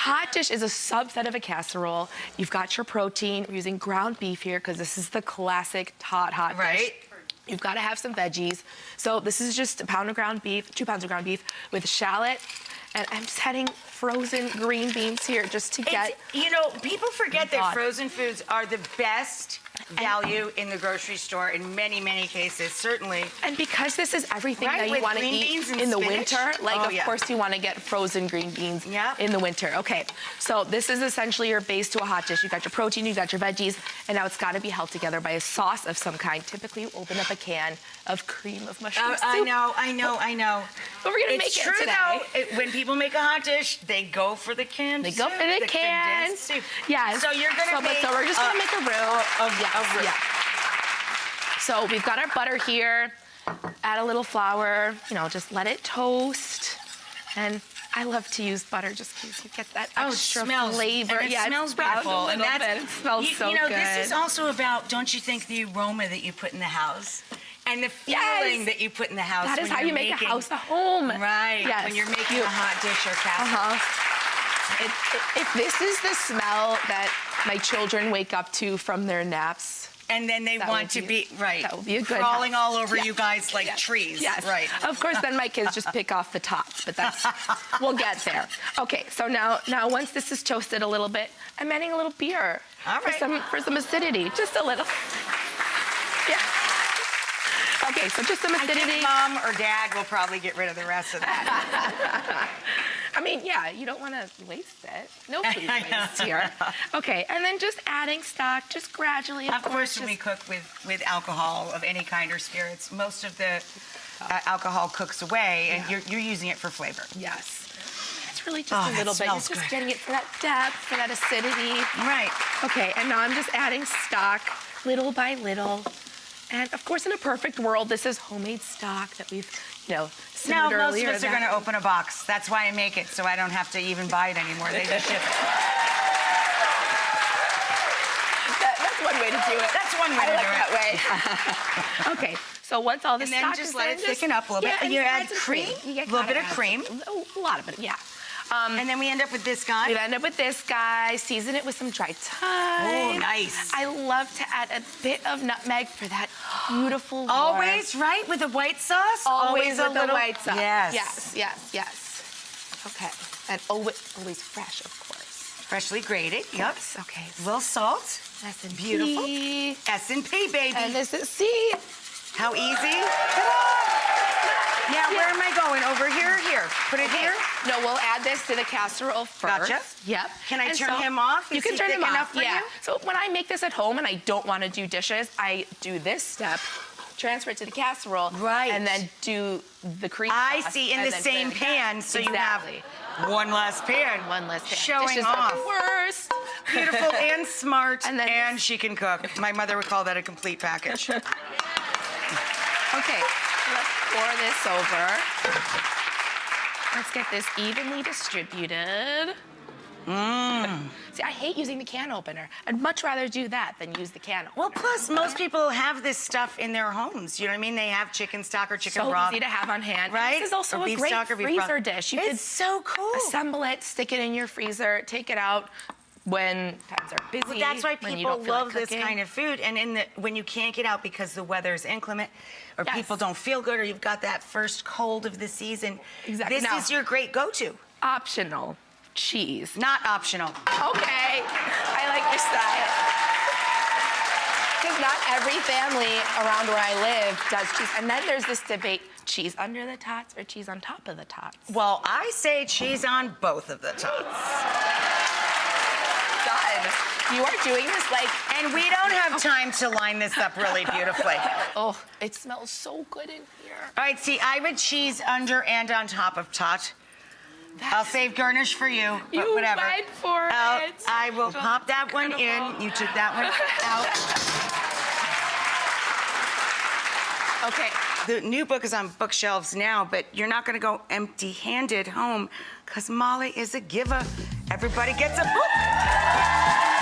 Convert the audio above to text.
hot dish is a subset of a casserole. You've got your protein. We're using ground beef here because this is the classic hot dish. Right. You've got to have some veggies. So this is just a pound of ground beef, 2 pounds of ground beef with shallot. And I'm just adding frozen green beans here just to get... You know, people forget that frozen foods are the best value in the grocery store in many, many cases, certainly. And because this is everything that you want to eat in the winter, like, of course, you want to get frozen green beans in the winter. Okay, so this is essentially your base to a hot dish. You got your protein, you got your veggies, and now it's got to be held together by a sauce of some kind. Typically, you open up a can of cream of mushroom soup. I know. But we're going to make it today. It's true, though. When people make a hot dish, they go for the canned soup. They go for the canned soup. Yes. So you're going to make... So we're just going to make a roux. Yeah. So we've got our butter here. Add a little flour. You know, just let it toast. And I love to use butter just because you get that extra flavor. And it smells beautiful. And it smells so good. You know, this is also about, don't you think, the aroma that you put in the house? And the feeling that you put in the house. That is how you make a house a home. Right. Yes. When you're making a hot dish or casserole. If this is the smell that my children wake up to from their naps, and then they want to be, that will be a good crawling all over you guys like trees. Yes. Right. Of course, then my kids just pick off the tops, but that's, we'll get there. Okay, so now once this is toasted a little bit, I'm adding a little beer for some acidity, just a little. Yeah. Okay, so just some acidity. I think Mom or Dad will probably get rid of the rest of that. I mean, yeah, you don't want to waste it. No food waste here. Okay, and then just adding stock, just gradually. Of course, when we cook with alcohol of any kind or spirits, most of the alcohol cooks away, and you're using it for flavor. Yes. It's really just a little bit. You're just getting it for that depth, for that acidity. Right. Okay, and now I'm just adding stock little by little. And of course, in a perfect world, this is homemade stock that we've, simmered earlier. No, most of us are going to open a box. That's why I make it, so I don't have to even buy it anymore. They just ship it. That's one way to do it. That's one way to do it. that way. Okay, so once all this stock is in, let it thicken up a little bit. You add cream, a little bit of cream. A lot of it, yeah. And then we end up with this guy. We end up with this guy. Season it with some dried thyme. Oh, nice. I love to add a bit of nutmeg for that beautiful warmth. Always, right? With the white sauce? Always with the white sauce. Yes. Yes. Okay. And always fresh, of course. Freshly grated. Yep. Okay. A little salt. S&P. Beautiful. S&P, baby. And this is C. How easy? Now, where am I going? Over here or here? Put it here? No, we'll add this to the casserole first. Gotcha. Yep. Can I turn him off? You can turn him off, for you? So when I make this at home and I don't want to do dishes, I do this step, transfer it to the casserole, and then do the cream sauce. I see, in the same pan, so you have one less pan. One less pan. Showing dishes off. Are the worst. Beautiful and smart, and she can cook. My mother would call that a complete package. Okay, let's pour this over. Let's get this evenly distributed. See, I hate using the can opener. I'd much rather do that than use the can opener. Well, plus, most people have this stuff in their homes. You know what I mean? They have chicken stock or chicken broth. So easy to have on hand. Right? This is also a great freezer dish. You It's so cool. Assemble it, stick it in your freezer, take it out when times are busy. Well, that's why people love this cooking. kind of food. And when you can't get out because the weather is inclement, or people don't feel good, or you've got that first cold of the season, this is your great go-to. Optional cheese. Not optional. Okay, I like your style. Because not every family around where I live does cheese. And then there's this debate, cheese under the tots or cheese on top of the tots? Well, I say cheese on both of the tots. You are doing this and we don't have time to line this up really beautifully. Oh, it smells so good in here. All right, see, I would cheese under and on top of tot. I'll save garnish for you, but whatever. You went for it. I will pop that one in. You took that one out. Okay, the new book is on bookshelves now, but you're not gonna go empty-handed home, because Molly is a giver. Everybody gets a book.